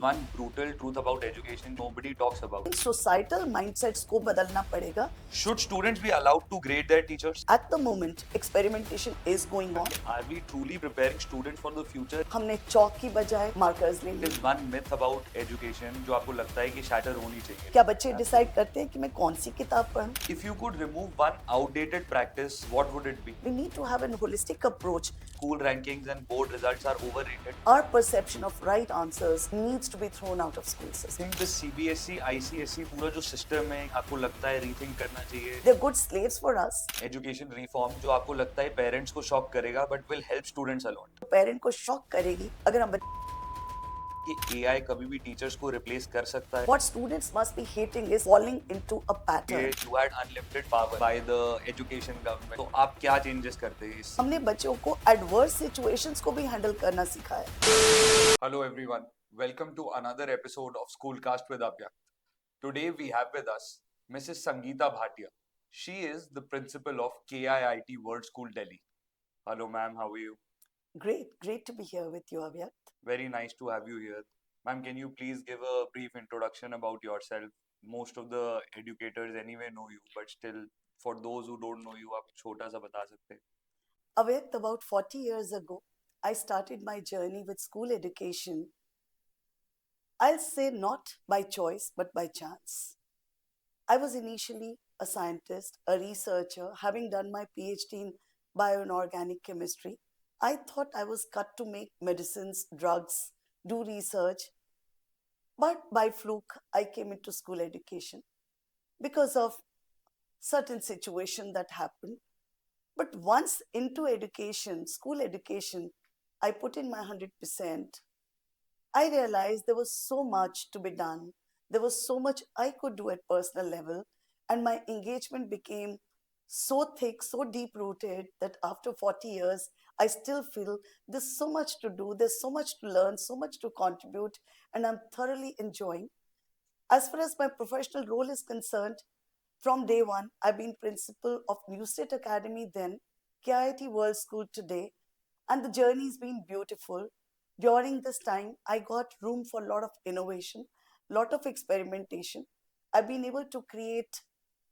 One brutal truth about education nobody talks about. Societal mindsets को बदलना पड़ेगा. Should students be allowed to grade their teachers? At the moment, experimentation is going on. Are we truly preparing students for the future? हमने चौक की बजाय markers ले लिए. There is one myth about education जो आपको लगता है कि shatter होनी चाहिए. क्या बच्चे डिसाइड करते हैं कि मैं कौन सी किताब पढूं? If you could remove one outdated practice, what would it be? We need to have an holistic approach. School rankings and board results are overrated. Our perception of right answers needs to be thrown out of school I system. think the CBSE, ICSE पूरा जो system है आपको लगता है rethink करना चाहिए. They're good slaves for us. Education reform जो आपको लगता है parents को shock करेगा but will help students a lot. Parent को शॉक करेगी अगर हम कि AI कभी भी teachers को replace कर सकता है. What students must be hating is falling into a pattern. You had unlimited power by the education government. तो आप क्या changes करते हैं इस? हमने बच्चों को adverse situations को भी हैंडल करना सिखाया. Hello everyone, welcome to another episode of Schoolcast with Abhyak. Today we have with us Mrs. Sangeeta Bhatia. She is the principal of KIIT World School Delhi. Hello ma'am, how are you? Great to be here with you, Abhyak. Very nice to have you here. Ma'am, can you please give a brief introduction about yourself? Most of the educators anyway know you, but still, for those who don't know you, आप छोटा सा बता सकते हैं? Abhyak, about 40 years ago, I started my journey with school education. I'll say not by choice, but by chance. I was initially a scientist, a researcher, having done my PhD in bioinorganic chemistry. I thought I was cut to make medicines, drugs, do research. But by fluke, I came into school education because of certain situation that happened. But once into education, school education, I put in my 100%. I realized there was so much to be done. There was so much I could do at personal level, and my engagement became so thick, so deep rooted that after 40 years, I still feel there's so much to do, there's so much to learn, so much to contribute, and I'm thoroughly enjoying. As far as my professional role is concerned, from day one, I've been principal of New State Academy then, KIIT World School today, and the journey's been beautiful. During this time, I got room for a lot of innovation, lot of experimentation. I've been able to create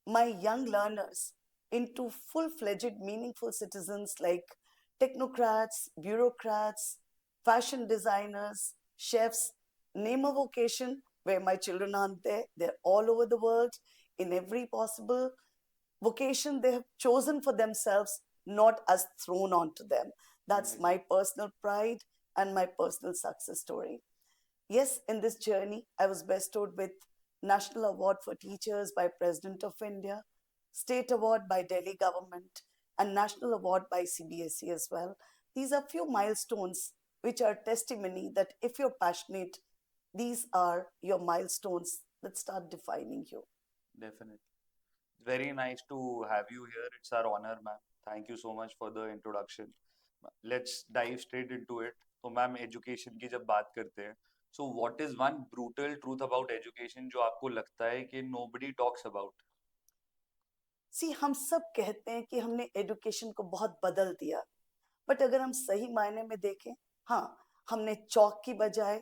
my young learners into full-fledged, meaningful citizens like technocrats, bureaucrats, fashion designers, chefs, name a vocation where my children aren't there. They're all over the world in every possible vocation they have chosen for themselves, not as thrown onto them. That's my personal pride and my personal success story. Yes, in this journey, I was bestowed with National Award for Teachers by President of India, State Award by Delhi government, and National Award by CBSE as well. These are few milestones which are testimony that if you're passionate, these are your milestones that start defining you. Definitely. Very nice to have you here. It's our honor, ma'am. Thank you so much for the introduction. Let's dive straight into it. तो ma'am education की जब बात करते हैं, so what is one brutal truth about education जो आपको लगता है कि nobody talks about? सी हम सब कहते हैं कि हमने एजुकेशन को बहुत बदल दिया, बट अगर हम सही मायने में देखें, हाँ, हमने चौक की बजाय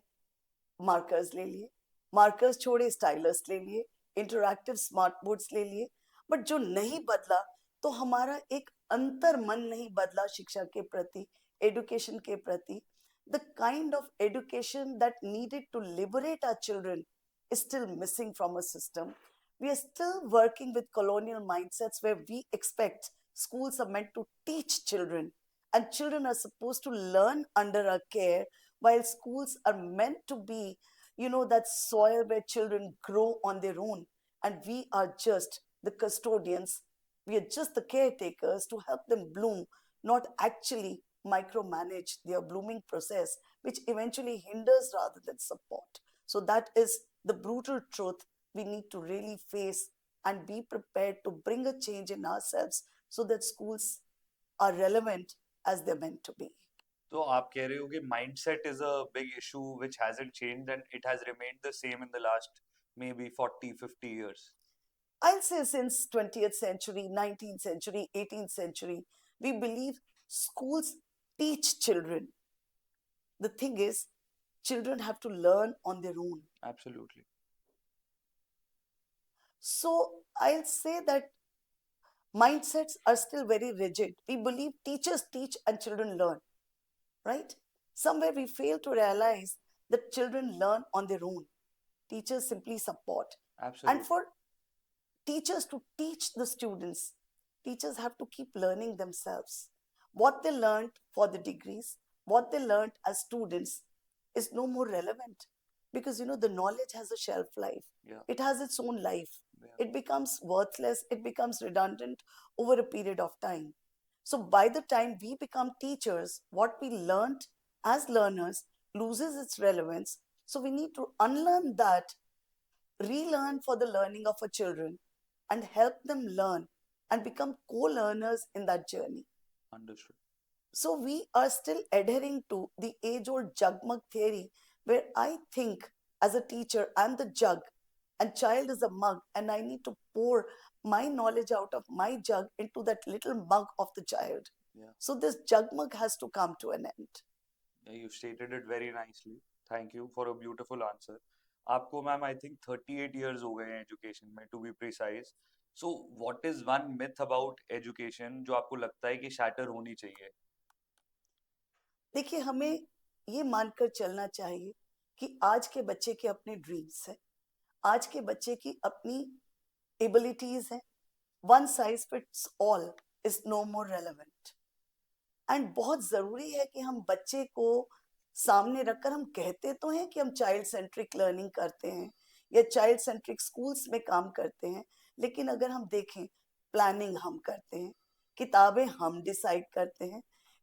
मार्कर्स ले लिए, मार्कर्स छोड़े स्टाइलस ले लिए, इंटरैक्टिव स्मार्ट बोर्ड्स ले लिए, बट जो नहीं बदला तो हमारा एक अंतर मन नहीं बदला शिक्षा के प्रति, एजुकेशन के प्रति. The kind of education that needed to liberate our children is still missing from a system. We are still working with colonial mindsets where we expect schools are meant to teach children and children are supposed to learn under our care, while schools are meant to be, that soil where children grow on their own. And we are just the custodians. We are just the caretakers to help them bloom, not actually micromanage their blooming process, which eventually hinders rather than support. So that is the brutal truth we need to really face and be prepared to bring a change in ourselves so that schools are relevant as they're meant to be. तो आप कह रहे हो कि mindset is a big issue which hasn't changed and it has remained the same in the last maybe 40, 50 years. I'll say since 20th century, 19th century, 18th century, we believe schools teach children. The thing is, children have to learn on their own. Absolutely. So I'll say that mindsets are still very rigid. We believe teachers teach and children learn, right? Somewhere we fail to realize that children learn on their own. Teachers simply support. And Absolutely. for teachers to teach the students, teachers have to keep learning themselves. What they learned for the degrees, what they learned as students is no more relevant because the knowledge has a shelf life. Yeah. It has its own life. Yeah. It becomes worthless, it becomes redundant over a period of time. So by the time we become teachers, what we learned as learners loses its relevance. So we need to unlearn that, relearn for the learning of our children, and help them learn and become co-learners in that journey. Understood. So we are still adhering to the age-old jugmug theory, where I think as a teacher I'm the jug and child is a mug, and I need to pour my knowledge out of my jug into that little mug of the child. Yeah. So this jug mug has to come to an end. Yeah, you stated it very nicely. Thank you for a beautiful answer. आपको ma'am I think 38 years हो गए हैं education में to be precise. So what is one myth about education जो आपको लगता है कि शैटर होनी चाहिए? देखिए, हमें ये मानकर चलना चाहिए कि आज के बच्चे के अपने ड्रीम्स हैं, आज के बच्चे की अपनी एबिलिटीज हैं. One size fits all is no more relevant. And बहुत जरूरी है कि हम बच्चे को सामने रखकर, हम कहते तो हैं कि हम चाइल्ड सेंट्रिक लर्निंग करते हैं या चाइल्ड सेंट्रिक स्कूल्स में काम करते हैं, लेकिन अगर हम देखें, प्लानिंग हम करते हैं, किताबें हम डिसाइड करते हैं,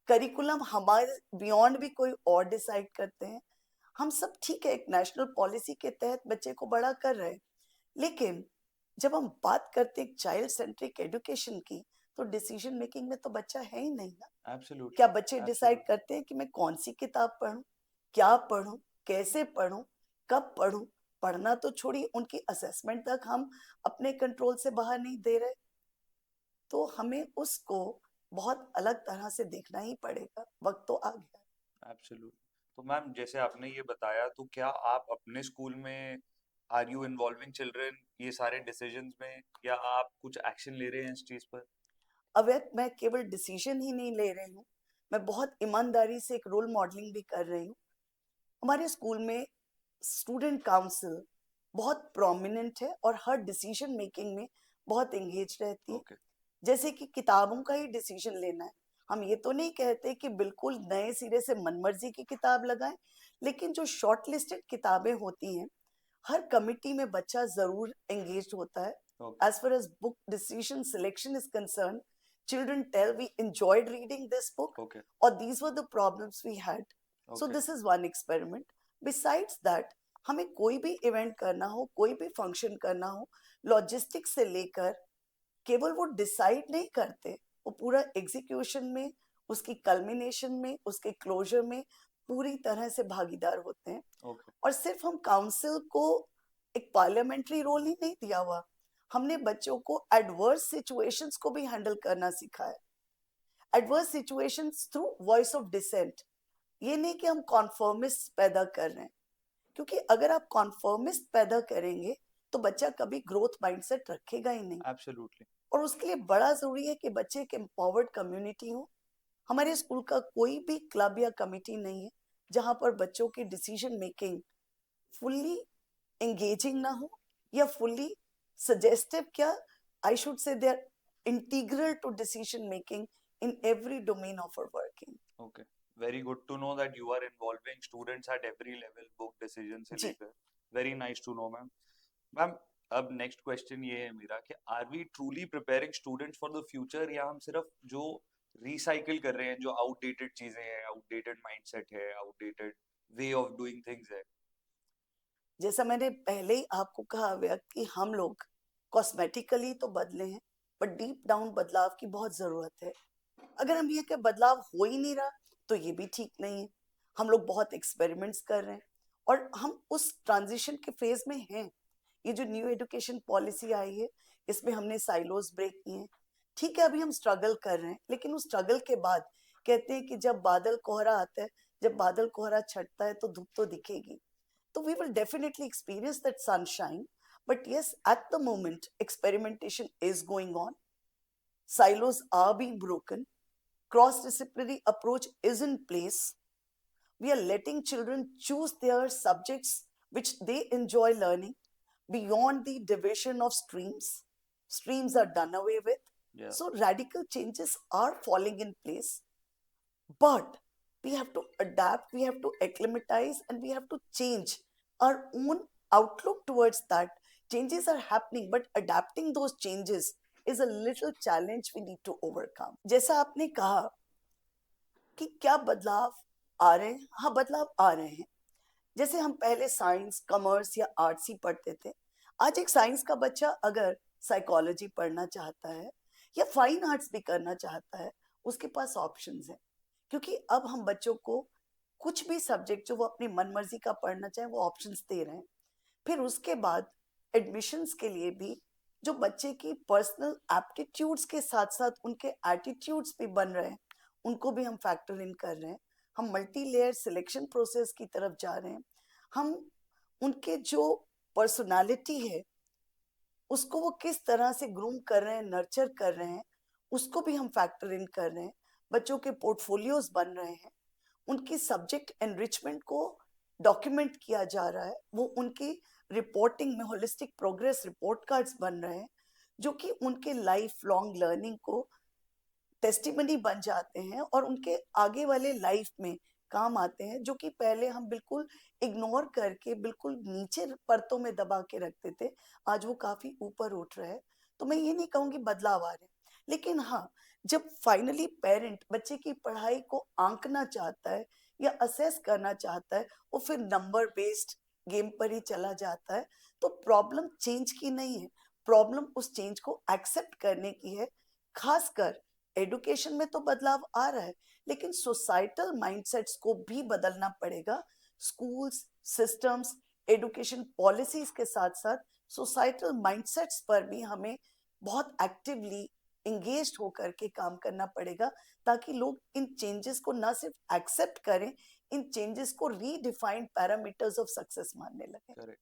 करिकुलम हमारे बियॉन्ड भी कोई और डिसाइड करते हैं. हम सब ठीक है, एक नेशनल पॉलिसी के तहत बच्चे को बड़ा कर रहे हैं, लेकिन जब हम बात करते हैं चाइल्ड सेंट्रिक एजुकेशन की, तो डिसीजन मेकिंग में तो बच्चा है ही नहीं ना. एब्सोल्युटली. क्या बच्चे डिसाइड करते हैं कि मैं कौन सी किताब पढूं, क्या पढूं, कैसे पढूं, कब पढूं? पढ़ना तो छोड़िए, उनकी असेसमेंट तक हम अपने कंट्रोल से बाहर नहीं दे रहे. तो हमें उसको बहुत अलग तरह से देखना ही पड़ेगा. वक्त तो आ गया. एब्सोल्युटली. तो मैम जैसे आपने ये बताया, तो क्या आप अपने स्कूल में आर यू इन्वॉल्विंग चिल्ड्रन ये सारे डिसीजंस में, या आप कुछ एक्शन ले रहे हैं इस चीज पर? अवैध मैं केवल डिसीजन ही नहीं ले रही हूँ, मैं बहुत ईमानदारी से एक रोल मॉडलिंग भी कर रही हूँ. हमारे स्कूल में स्टूडेंट काउंसिल बहुत प्रोमिनेंट है और हर डिसीजन मेकिंग में बहुत एंगेज रहती है. ओके. जैसे कि किताबों का ही डिसीजन लेना है, हम ये तो नहीं कहते कि बिल्कुल नए सिरे से मनमर्जी की किताब लगाएं, लेकिन जो शॉर्ट लिस्टेड किताबें होती हैं, हर कमिटी में बच्चा जरूर एंगेज होता है. Okay. As far as book decision selection is concerned, children tell we enjoyed reading this book, okay. or these were the problems we had. So okay. this is one experiment. Besides that, हमें कोई भी event करना हो, कोई भी function करना हो, logistics से लेकर, केवल वो डिसाइड नहीं करते, वो पूरा एग्जीक्यूशन में, उसकी कल्मिनेशन में, उसके क्लोजर में पूरी तरह से भागीदार होते हैं. ओके. और सिर्फ हम काउंसिल को एक पार्लियामेंट्री रोल ही नहीं दिया हुआ, हमने बच्चों को एडवर्स सिचुएशंस को भी हैंडल करना सिखाया. Adverse situations through voice of dissent. ये नहीं कि हम कॉन्फर्मिस्ट पैदा कर रहे हैं, क्योंकि अगर आप कॉन्फर्मिस्ट पैदा करेंगे तो बच्चा कभी ग्रोथ माइंडसेट रखेगा ही नहीं. एब्सोल्युटली. और उसके लिए बड़ा जरूरी है कि बच्चे एक एम्पावर्ड कम्युनिटी हो. हमारे स्कूल का कोई भी क्लब या कमिटी नहीं है जहां पर बच्चों की डिसीजन मेकिंग फुल्ली एंगेजिंग ना हो या फुल्ली suggestive. क्या I should say they are integral to decision making in every domain of our working. Okay. Very good to know that you are involving students at every level, book decision से जी. लेकर. Very nice to know, ma'am. Ma'am अब next question ये है मेरा कि are we truly preparing students for the future, या हम सिर्फ जो रिसाइकिल कर रहे हैं, जो आउटडेटेड चीजें हैं, आउटडेटेड माइंडसेट है, outdated way of doing things है? जैसा मैंने पहले ही आपको कहा हुआ कि हम लोग कॉस्मेटिकली तो बदले हैं, बट डीप डाउन बदलाव की बहुत जरूरत है. अगर हम ये कि बदलाव हो ही नहीं रहा, तो ये भी ठीक नहीं है. हम लोग बहुत एक्सपेरिमेंट्स कर रहे हैं और हम उस ट्रांजिशन के फेज में हैं. ये जो न्यू एजुकेशन पॉलिसी आई है, इसमें हमने साइलोज ब्रेक किए हैं. ठीक है, अभी हम स्ट्रगल कर रहे हैं, लेकिन उस स्ट्रगल के बाद कहते हैं कि जब बादल कोहरा आता है, जब बादल कोहरा छटता है तो धूप तो दिखेगी. So we will definitely experience that sunshine. But yes, at the moment, experimentation is going on. Silos are being broken. Cross-disciplinary approach is in place. We are letting children choose their subjects which they enjoy learning beyond the division of streams. Streams are done away with. Yeah. So radical changes are falling in place. But we have to adapt, we have to acclimatize, and we have to change our own outlook towards that. Changes are happening, but adapting those changes is a little challenge we need to overcome. जैसा आपने कहा कि क्या बदलाव आ रहे हैं, हाँ बदलाव आ रहे हैं. जैसे हम पहले साइंस, कॉमर्स या आर्ट्स ही पढ़ते थे, आज एक साइंस का बच्चा अगर साइकोलॉजी पढ़ना चाहता है या फाइन आर्ट्स भी करना चाहता है, उसके पास ऑप्शंस हैं. क्योंकि अब हम बच्चों को कुछ भी सब्जेक्ट जो वो अपनी मन मर्जी का पढ़ना चाहे वो ऑप्शंस दे रहे हैं. फिर उसके बाद एडमिशन्स के लिए भी जो बच्चे की पर्सनल एप्टीट्यूड्स के साथ साथ उनके एटीट्यूड्स भी बन रहे हैं, उनको भी हम फैक्टर इन कर रहे हैं. हम मल्टी लेयर सिलेक्शन प्रोसेस की तरफ जा रहे हैं. हम उनके जो पर्सनालिटी है उसको वो किस तरह से ग्रूम कर रहे हैं, नर्चर कर रहे हैं, उसको भी हम फैक्टर इन कर रहे हैं. बच्चों के पोर्टफोलियोज बन रहे हैं, उनकी सब्जेक्ट एनरिचमेंट को डॉक्यूमेंट किया जा रहा है, वो उनकी रिपोर्टिंग में होलिस्टिक प्रोग्रेस रिपोर्ट कार्ड्स बन रहे हैं जो कि उनके लाइफ लॉन्ग लर्निंग को टेस्टिमनी बन जाते हैं और उनके आगे वाले लाइफ में काम आते हैं, जो कि पहले हम बिल्कुल इग्नोर करके बिल्कुल नीचे परतों में दबा के रखते थे. आज वो काफी ऊपर उठ रहा है. तो मैं ये नहीं कहूंगी बदलाव आ रहे हैं, लेकिन हाँ, जब फाइनली पेरेंट बच्चे की पढ़ाई को आंकना चाहता है या असेस करना चाहता है, वो फिर नंबर बेस्ड गेम पर ही चला जाता है. तो प्रॉब्लम चेंज की नहीं है, प्रॉब्लम उस चेंज को एक्सेप्ट करने की है. खासकर एडुकेशन में तो बदलाव आ रहा है, लेकिन सोसाइटल माइंडसेट्स को भी बदलना पड़ेगा. स्कूल्स, सिस्टम्स, एडुकेशन पॉलिसीज के साथ साथ सोसाइटल माइंडसेट्स पर भी हमें बहुत एक्टिवली इंगेज होकर के काम करना पड़ेगा, ताकि लोग इन चेंजेस को ना सिर्फ एक्सेप्ट करें, इन चेंजेस को रीडिफाइंड पैरामीटर्स ऑफ सक्सेस मानने लगे. Correct.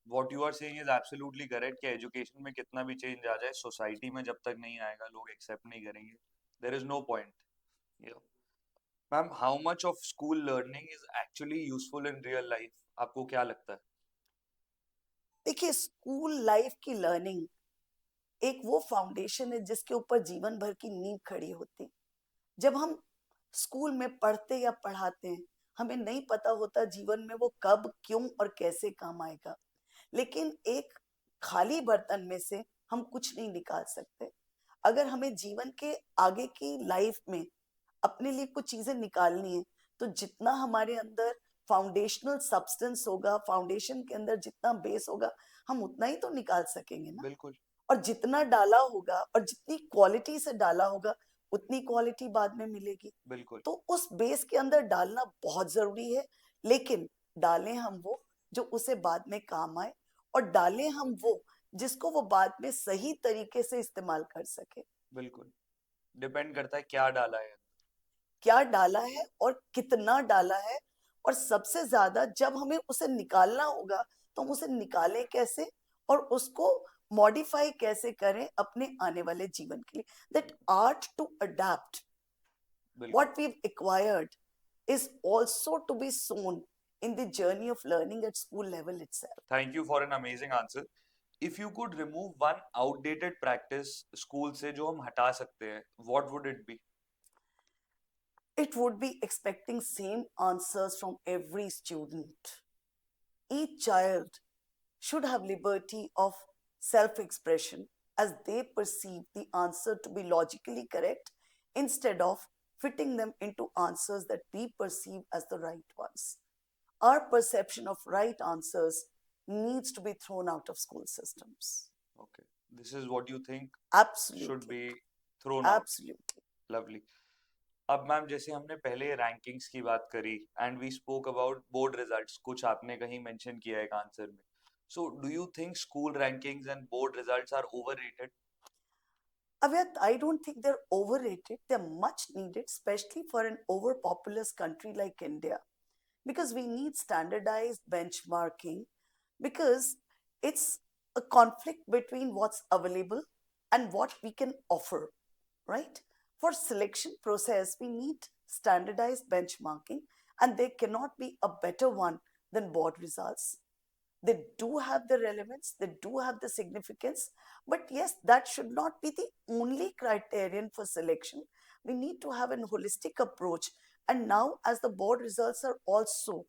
What you are saying is absolutely correct कि एजुकेशन में कितना भी चेंज आ जाए, सोसाइटी में जब तक नहीं आएगा लोग एक्सेप्ट नहीं करेंगे. There is no point. Ma'am, how much of school learning is actually useful in real life? आपको क्या लगता है? देखिए, स्कूल लाइफ की लर्निंग एक वो फाउंडेशन है जिसके ऊपर जीवन भर की नींव खड़ी होती. जब हम स्कूल में पढ़ते या पढ़ाते हैं, हमें नहीं पता होता जीवन में वो कब, क्यों और कैसे काम आएगा. लेकिन एक खाली बर्तन में से हम कुछ नहीं निकाल सकते. अगर हमें जीवन के आगे की लाइफ में अपने लिए कुछ चीजें निकालनी है, तो जितना हमारे अंदर फाउंडेशनल सब्सटेंस होगा, फाउंडेशन के अंदर जितना बेस होगा, हम उतना ही तो निकाल सकेंगे ना. बिल्कुल. और जितना डाला होगा और जितनी क्वालिटी से डाला होगा, उतनी क्वालिटी बाद में मिलेगी. बिल्कुल. तो उस बेस के अंदर डालना बहुत जरूरी है, लेकिन डालें हम वो जो उसे बाद में काम आए, और डालें हम वो जिसको वो बाद में सही तरीके से इस्तेमाल कर सके. बिल्कुल. डिपेंड करता है क्या डाला है. क्या डाला है और कितना डाला है, और सबसे ज्यादा जब हमें उसे निकालना होगा तो हम उसे निकालें कैसे और उसको मॉडिफाई कैसे करें अपने आने वाले जीवन के लिए. दैट आर्ट टू अडेप्ट बिल्कुल. what we've acquired is also to be sown in the journey of learning at school level itself. Thank you for an amazing answer. If you could remove one outdated practice school से जो हम हटा सकते हैं, what would it be? It would be expecting same answers from every student. Each child should have liberty of self-expression as they perceive the answer to be logically correct, instead of fitting them into answers that we perceive as the right ones. Our perception of right answers needs to be thrown out of school systems. Okay. This is what you think Absolutely. should be thrown out. Absolutely. Lovely. अब ma'am, जैसे हमने पहले rankings की बात करी and we spoke about board results, कुछ आपने कहीं मेंशन किया एक आंसर में. So do you think school rankings and board results are overrated? Avyat, I don't think they're overrated. They're much needed, especially for an overpopulous country like India, because we need standardized benchmarking, because it's a conflict between what's available and what we can offer, right? For selection process, we need standardized benchmarking, and there cannot be a better one than board results. They do have the relevance, they do have the significance, but yes, that should not be the only criterion for selection. We need to have an holistic approach. And now, as the board results are also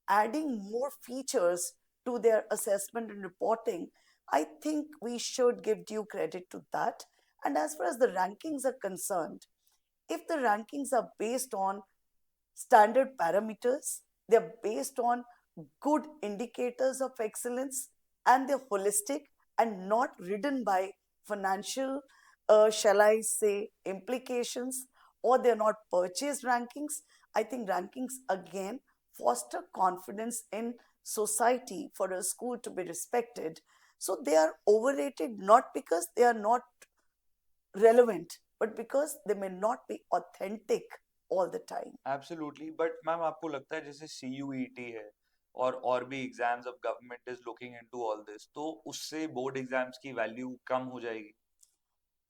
adding more features to their assessment and reporting, I think we should give due credit to that. And as far as the rankings are concerned, if the rankings are based on standard parameters, they're based on good indicators of excellence, and they're holistic and not ridden by financial, shall I say, implications, or they're not purchased rankings. I think rankings again foster confidence in society for a school to be respected. So they are overrated not because they are not relevant, but because they may not be authentic all the time. Absolutely but ma'am आपको लगता है जैसे CUET है और भी exams अब government is looking into all this तो उससे बोर्ड एग्जाम्स की वैल्यू कम हो जाएगी?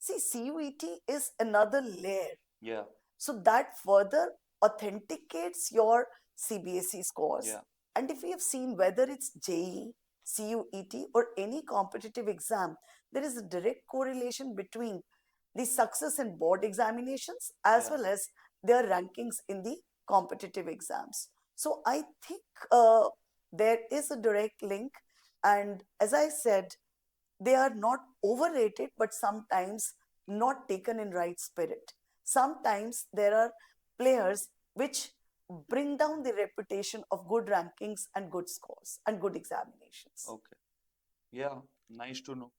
See, CUET is another layer. या So that further authenticates your CBSE scores. या And if we have seen whether it's JEE, CUET, or any competitive exam, there is a direct correlation between the success in board examinations as या well as their rankings in the competitive exams. So I think there is a direct link. And as I said, they are not overrated, but sometimes not taken in right spirit. Sometimes there are players which bring down the reputation of good rankings and good scores and good examinations. Okay या nice to know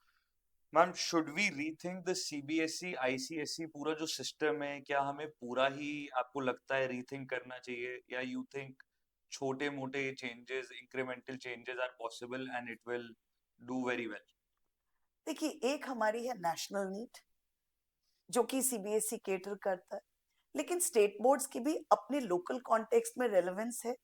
ma'am should we rethink the CBSE ICSE पूरा जो system है क्या हमें पूरा ही आपको लगता है रीथिंक करना चाहिए या यू थिंक छोटे मोटे changes incremental changes are possible and it will do very well? देखिए, एक हमारी है नेशनल नीड, जो कि सीबीएसई केटर करता है, लेकिन स्टेट बोर्ड्स की भी अपने लोकल कॉन्टेक्स्ट में रेलेवेंस है,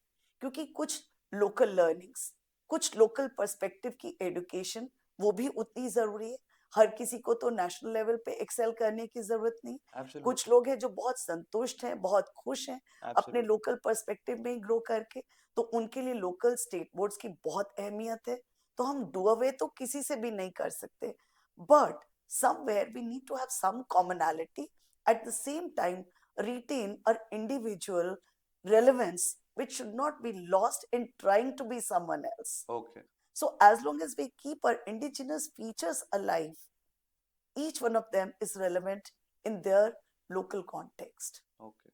क्योंकि कुछ लोकल लर्निंग्स, कुछ लोकल पर्सपेक्टिव की एजुकेशन, वो भी उतनी जरूरी है। हर किसी को तो नेशनल लेवल पे एक्सेल करने की जरूरत नहीं। कुछ एब्सोल्युटली लोग हैं जो बहुत संतुष्ट हैं, बहुत खुश हैं अपने एब्सोल्युटली लोकल पर्सपेक्टिव में ग्रो करके, तो उनके लिए लोकल स्टेट बोर्ड्स की बहुत अहमियत है। तो हम डू अवे तो किसी से भी नहीं कर सकते, but somewhere we need to have some commonality, at the same time retain our individual relevance, which should not be lost in trying to be someone else. Okay So as long as we keep our indigenous features alive, each one of them is relevant in their local context. Okay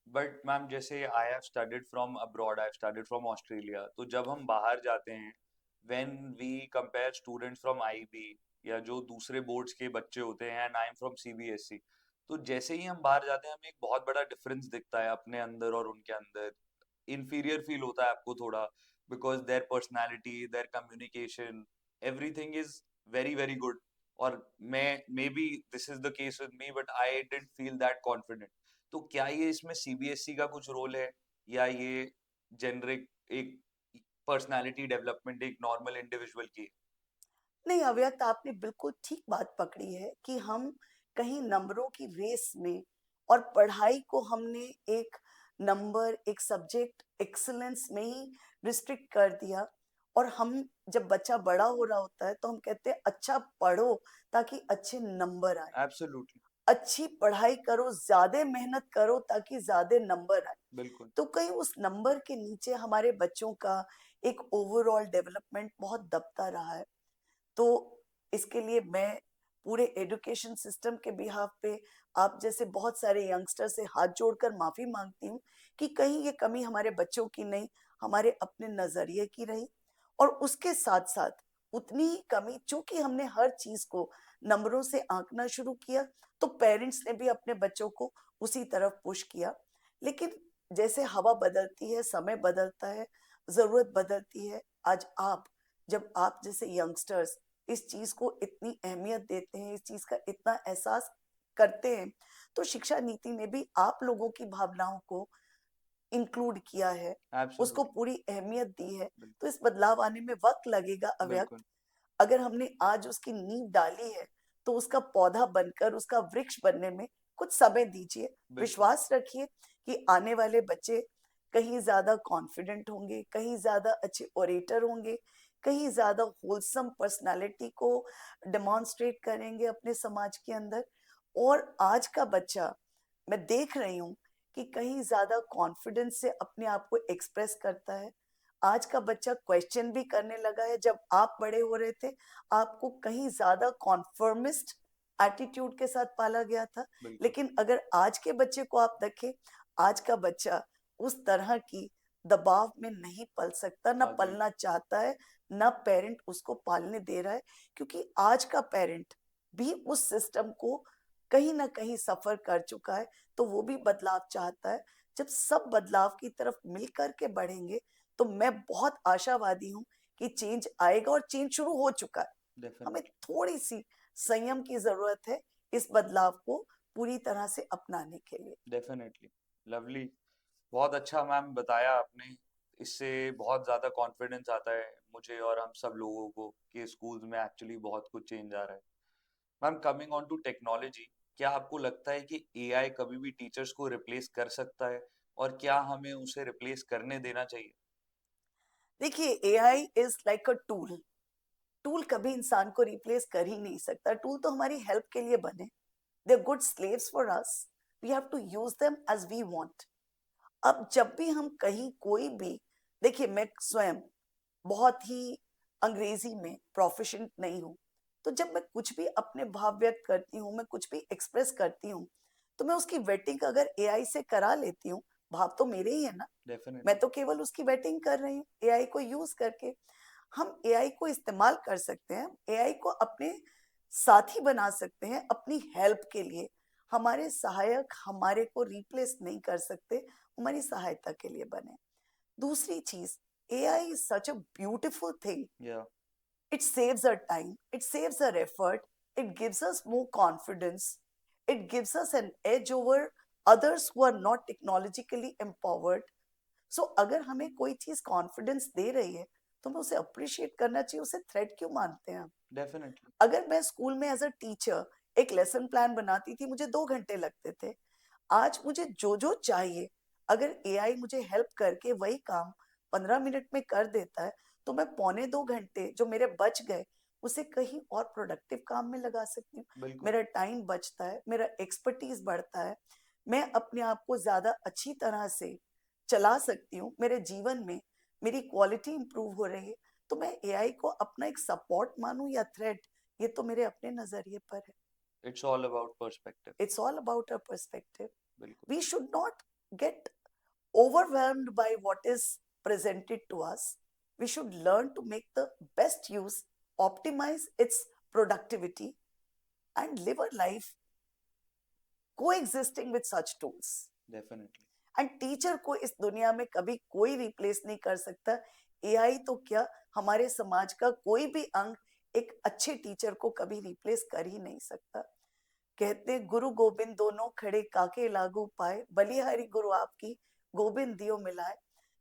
but ma'am जैसे I have studied from abroad, I have studied from Australia, तो जब हम बाहर जाते हैं when we compare students from IB या जो दूसरे बोर्ड्स के बच्चे होते हैं and I am from CBSE, तो जैसे ही हम बाहर जाते हैं हमें एक बहुत बड़ा डिफरेंस दिखता है अपने अंदर और उनके अंदर। inferior फील होता है आपको थोड़ा because there personality there communication everything is very very good. और मैं may be this is the case with me but I didn't feel that confident. तो क्या ये इसमें CBSE का कुछ रोल है या ये जेनरिक एक पर्सनालिटी डेवलपमेंट एक नॉर्मल इंडिविजुअल की? नहीं, अव्यक्त, आपने बिल्कुल ठीक बात पकड़ी है कि हम कहीं नंबरों की रेस में और पढ़ाई को हमने एक नंबर, एक सब्जेक्ट एक्सीलेंस में ही रिस्ट्रिक्ट कर दिया। और हम जब बच्चा बड़ा हो रहा होता है तो हम कहते हैं अच्छा पढ़ो ताकि अच्छे नंबर आए, एब्सोल्युटली अच्छी पढ़ाई करो, ज्यादा मेहनत करो ताकि ज्यादा नंबर आए। बिल्कुल तो कहीं उस नंबर के नीचे हमारे बच्चों का एक ओवरऑल डेवलपमेंट बहुत दबता रहा है। तो इसके लिए मैं पूरे एजुकेशन सिस्टम के बिहाफ पे आप जैसे बहुत सारे यंगस्टर से हाथ जोड़कर माफी मांगती हूँ कि कहीं ये कमी हमारे बच्चों की नहीं, हमारे अपने नजरिए की रही। और उसके साथ साथ उतनी ही कमी, चूंकि हमने हर चीज को नंबरों से आंकना शुरू किया, तो पेरेंट्स ने भी अपने बच्चों को उसी तरफ पुश किया। लेकिन जैसे हवा बदलती है, समय बदलता है, जरूरत बदलती है। आज आप, जब आप जैसे यंगस्टर्स इस चीज को इतनी अहमियत देते हैं, इस चीज का इतना एहसास करते हैं, तो शिक्षा नीति में भी आप लोगों की भावनाओं को इंक्लूड किया है, उसको एब्सोल्युटली। पूरी अहमियत दी है। बिल्कुल। तो इस बदलाव आने में वक्त लगेगा अव्यक्त। बिल्कुल। अगर हमने आज उसकी नींव डाली है तो उसका पौधा बनकर उसका वृक्ष बनने में कुछ समय दीजिए। बिल्कुल। विश्वास रखिए कि आने वाले बच्चे कहीं ज्यादा कॉन्फिडेंट होंगे, कहीं ज्यादा अच्छे ओरेटर होंगे, कहीं ज्यादा होलसम पर्सनालिटी को डेमोन्स्ट्रेट करेंगे अपने समाज के अंदर। और आज का बच्चा, मैं देख रही हूँ कि कहीं ज्यादा कॉन्फिडेंस से अपने आप को एक्सप्रेस करता है। आज का बच्चा क्वेश्चन भी करने लगा है। जब आप बड़े हो रहे थे, आपको कहीं ज्यादा कॉन्फर्मिस्ट एटीट्यूड के साथ पाला गया था। बिल्कुल। लेकिन अगर आज के बच्चे को आप देखें, आज का बच्चा उस तरह की दबाव में नहीं पल सकता, ना अग्री। पलना चाहता है, ना पेरेंट उसको पालने दे रहा है। क्योंकि आज का पेरेंट भी उस सिस्टम को कहीं ना कहीं सफर कर चुका है, तो वो भी बदलाव चाहता है। जब सब बदलाव की तरफ मिलकर के बढ़ेंगे, तो मैं बहुत आशावादी हूँ कि चेंज आएगा, और चेंज शुरू हो चुका है। हमें डेफिनेटली। थोड़ी सी संयम की जरूरत है इस बदलाव को पूरी तरह से अपनाने के लिए। डेफिनेटली। लवली। बहुत अच्छा मैम बताया आपने। इससे बहुत ज़्यादा कॉन्फिडेंस आता है मुझे और हम सब लोगों को कि स्कूल्स में एक्चुअली बहुत कुछ चेंज आ रहा है। Ma'am coming on to technology, क्या आपको लगता है कि एआई कभी भी टीचर्स को रिप्लेस कर सकता है और क्या हमें उसे रिप्लेस करने देना चाहिए? देखिए, AI is like a tool. Tool कभी इंसान को रिप्लेस कर ही नहीं सकता। टूल तो हमारी हेल्प के लिए बने। They are good slaves for us. We have to use them as we want. अब जब भी हम कहीं कोई भी, देखिए मैं स्वयं बहुत ही अंग्रेजी में प्रोफिशिएंट नहीं हूँ। तो जब मैं कुछ भी अपने भाव व्यक्त करती हूँ, मैं कुछ भी एक्सप्रेस करती हूँ, तो मैं उसकी वेटिंग अगर एआई से करा लेती हूँ, भाव तो मेरे ही है ना। मैं डेफिनेटली। तो केवल उसकी वेटिंग कर रही हूँ एआई को यूज करके। हम एआई को इस्तेमाल कर सकते हैं, एआई को अपने साथी बना सकते हैं अपनी हेल्प के लिए। हमारे सहायक हमारे को रिप्लेस नहीं कर सकते, हमारी सहायता के लिए बने। दूसरी चीज, AI is such a beautiful thing. या। It saves our time, it saves our effort, it gives us more confidence, it gives us an edge over others who are not technologically empowered. So अगर हमें कोई चीज confidence दे रही है, तो हमें उसे अप्रिशिएट करना चाहिए। उसे थ्रेट क्यों मानते हैं हम? डेफिनेटली। अगर मैं स्कूल में एज अ टीचर एक लेसन प्लान बनाती थी, मुझे 2 घंटे लगते थे। आज मुझे जो जो चाहिए, अगर एआई मुझे हेल्प करके वही काम 15 मिनट में कर देता है, तो मैं पौने 2 घंटे जो मेरे बच गए, उसे कहीं और प्रोडक्टिव काम में लगा सकती हूँ। बिल्कुल। मेरा टाइम बचता है, मेरा एक्सपर्टीज बढ़ता है, मैं अपने आप को ज्यादा अच्छी तरह से चला सकती हूँ। मेरे जीवन में मेरी क्वालिटी इंप्रूव हो रही है। तो मैं एआई को अपना एक सपोर्ट मानूं या थ्रेट, ये तो मेरे अपने नजरिए पर है। It's all about perspective. It's all about a perspective. बिल्कुल। We should not get overwhelmed by what is presented to us. We should learn to make the best use, optimize its productivity, and live a life coexisting with such tools. Definitely. And teacher को इस दुनिया में कभी कोई replace नहीं कर सकता। AI तो क्या, हमारे समाज का कोई भी अंग एक अच्छे टीचर को कभी रिप्लेस कर ही नहीं सकता। कहते गुरु गोविंद दोनों खड़े काके लागू पाए, बलिहारी गुरु आपकी गोविंद दियो मिलाए।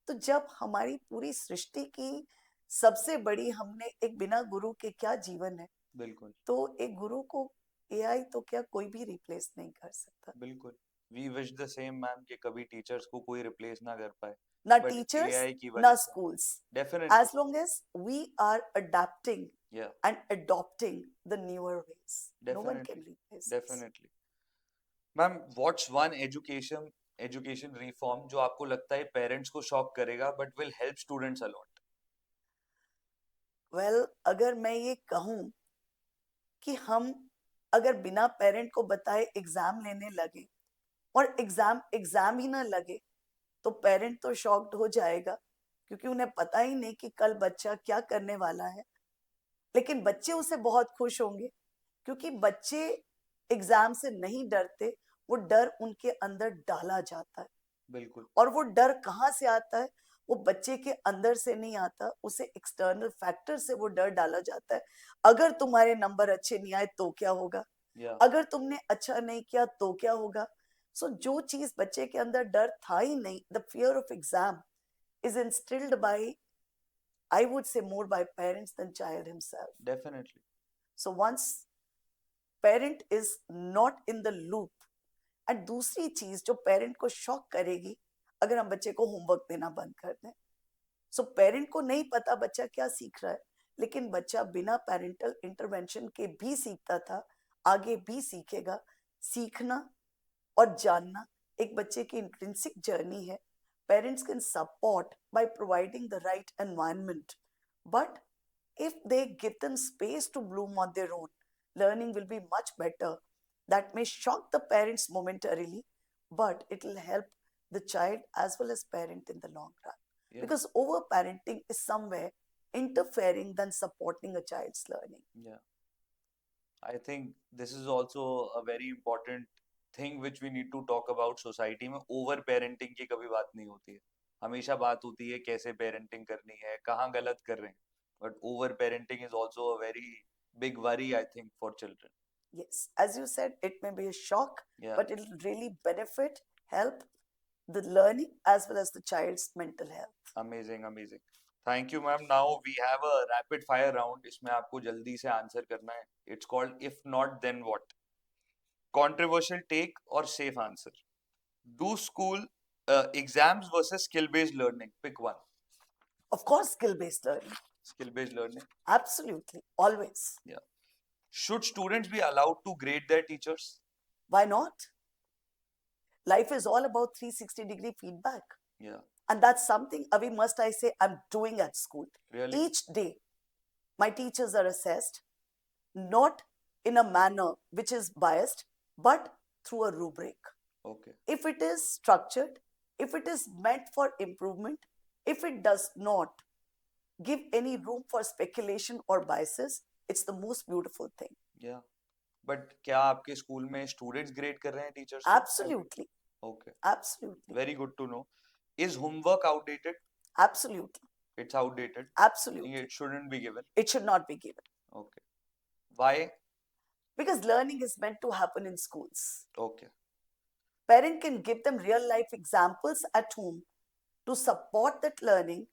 तो जब हमारी पूरी सृष्टि की सबसे बड़ी, हमने एक बिना गुरु के क्या जीवन है, बिल्कुल। तो एक गुरु को एआई तो क्या कोई भी रिप्लेस नहीं कर सकता। बिल्कुल। We wish the same ma'am कि कभी टीचर्स को कोई रिप्लेस ना कर पाए, ना बट टीचर्स, एआई की ना वजह से। schools. Definitely. As long as we are adapting या। and adopting the newer ways, no one definitely. can replace us. Definitely. Ma'am what's one education reform जो आपको लगता है पेरेंट्स को शॉक करेगा but will help students a lot? Well, अगर मैं ये कहूँ कि हम अगर बिना पेरेंट को बताए एग्जाम लेने लगे, और एग्जाम एग्जाम ही ना लगे, तो पेरेंट तो शॉक्ड हो जाएगा, क्योंकि उन्हें पता ही नहीं कि कल बच्चा क्या करने वाला है। लेकिन बच्चे उसे बहुत खुश होंगे, क्योंकि बच्चे एग्जाम से नहीं डरते, वो डर उनके अंदर डाला जाता है। बिल्कुल। और वो डर कहाँ से आता है? वो बच्चे के अंदर से नहीं आता, उसे एक्सटर्नल फैक्टर से वो डर डाला जाता है। अगर तुम्हारे नंबर अच्छे नहीं आए तो क्या होगा, Yeah, अगर तुमने अच्छा नहीं किया तो क्या होगा। सो जो चीज बच्चे के अंदर डर था ही नहीं, the fear of exam is instilled by, I would say, more by parents than child himself. definitely. So once parent is not in the loop, and दूसरी चीज जो पेरेंट को शॉक करेगी, अगर हम बच्चे को होमवर्क देना बंद कर दें। सो पेरेंट को नहीं पता बच्चा क्या सीख रहा है, लेकिन बच्चा बिना पेरेंटल इंटरवेंशन के भी सीखता था, आगे भी सीखेगा। सीखना और जानना एक बच्चे की इंट्रिंसिक जर्नी है। Parents can support by providing the right environment, but if they give them space to bloom on their own, learning will be much better. That may shock the parents momentarily, but it will help the child as well as parent in the long run. Yeah, Because over parenting is somewhere interfering than supporting a child's learning. yeah. I think this is also a very important thing which we need to talk about society में over parenting की कभी बात नहीं होती है, हमेशा बात होती है कैसे पेरेंटिंग करनी है, कहाँ गलत कर रहे हैं, but over parenting is also a very big worry I think for children. Yes, as you said, it may be a shock, Yeah, but it will really benefit, help the learning as well as the child's mental health. Amazing amazing. Thank you ma'am. Now we have a rapid fire round, इसमें आपको जल्दी से answer करना है. It's called if not then what. Controversial take और safe answer. Do school exams versus skill based learning, pick one. Of course, skill-based learning. Skill based learning. Absolutely, always. Yeah. Should students be allowed to grade their teachers? Why not? Life is all about 360-degree feedback. Yeah. And that's something, Avi, must I say, I'm doing at school. Really? Each day, my teachers are assessed, not in a manner which is biased, but through a rubric. Okay. If it is structured, if it is meant for improvement, if it does not give any room for speculation or biases, it's the most beautiful thing. Yeah. But क्या आपके school में students grade कर रहे हैं teachers को? Absolutely. Okay. Absolutely. Very good to know. Is homework outdated? Absolutely. It's outdated. Absolutely. It shouldn't be given. It should not be given. Okay. Why? Because learning is meant to happen in schools. Okay. Parent can give them real life examples at home to support that learning.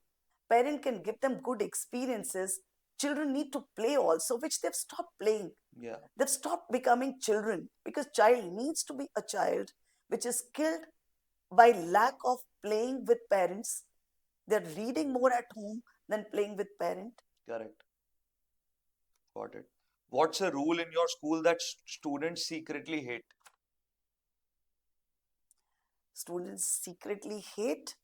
Parent can give them good experiences. Children need to play also, which they've stopped playing. Yeah. They've stopped becoming children because child needs to be a child which is killed by lack of playing with parents. They're reading more at home than playing with parent. Correct. Got it. What's a rule in your school that students secretly hate? Students secretly hate?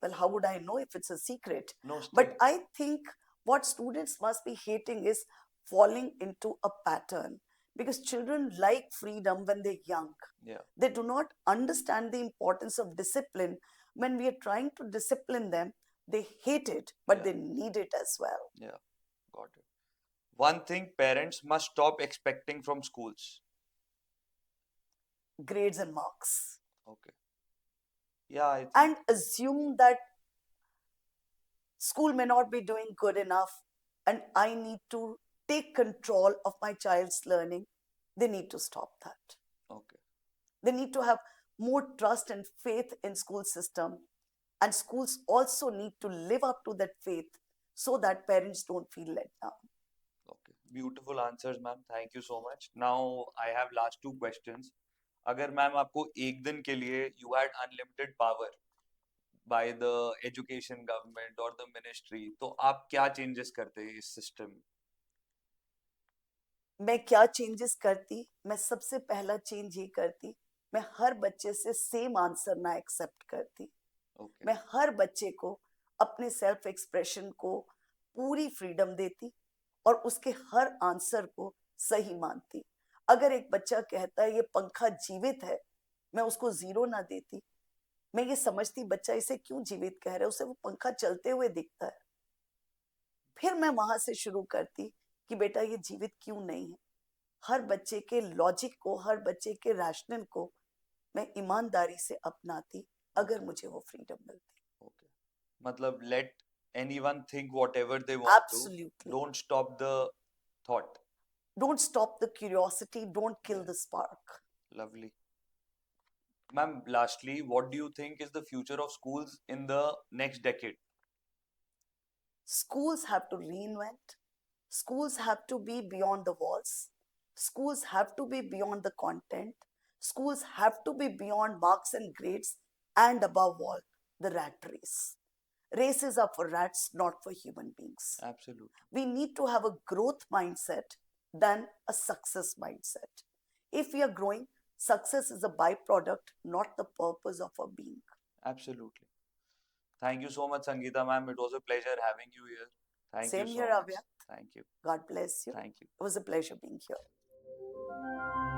Well, how would I know if it's a secret? No, But I think what students must be hating is falling into a pattern, because children like freedom when they're young. yeah. They do not understand the importance of discipline. When we are trying to discipline them, they hate it, but Yeah. they need it as well. Yeah. Got it. One thing parents must stop expecting from schools. Grades and marks. Okay. Yeah, I think. And assume that school may not be doing good enough and I need to take control of my child's learning. They need to stop that. Okay. They need to have more trust and faith in school system, and schools also need to live up to that faith so that parents don't feel let down. Okay. Beautiful answers, ma'am. Thank you so much. Now I have last two questions. अगर ma'am आपको एक दिन के लिए you had unlimited power by the education government or the ministry, तो आप क्या changes करते इस system? मैं क्या चेंजेस करती? मैं सबसे पहला चेंज ये करती, मैं हर बच्चे से सेम आंसर ना एक्सेप्ट करती. Okay. मैं हर बच्चे को अपने सेल्फ एक्सप्रेशन को पूरी फ्रीडम देती और उसके हर आंसर को सही मानती. अगर एक बच्चा कहता है ये पंखा जीवित है, मैं उसको 0 ना देती. मैं ये समझती बच्चा इसे क्यों जीवित कह रहा है, उसे वो पंखा चलते हुए दिखता है. फिर मैं वहां से शुरू करती कि बेटा ये जीवित क्यों नहीं है. हर बच्चे के लॉजिक को, हर बच्चे के रैशनल को मैं ईमानदारी से अपनाती अगर मुझे वो फ्रीडम मिलती. Okay. मतलब let anyone think whatever they want to. Absolutely. Don't stop the thought. Don't stop the curiosity, don't kill Yeah, the spark. lovely. Ma'am, lastly, what do you think is the future of schools in the next decade? Schools have to reinvent. Schools have to be beyond the walls. Schools have to be beyond the content. Schools have to be beyond marks and grades, and above all, the rat race. Races are for rats, not for human beings. Absolutely. We need to have a growth mindset than a success mindset. If we are growing, success is a byproduct, not the purpose of our being. Absolutely. Thank you so much, Sangeeta ma'am. It was a pleasure having you here. Thank you Same so here, much. Avya. Thank you. God bless you. Thank you. It was a pleasure being here.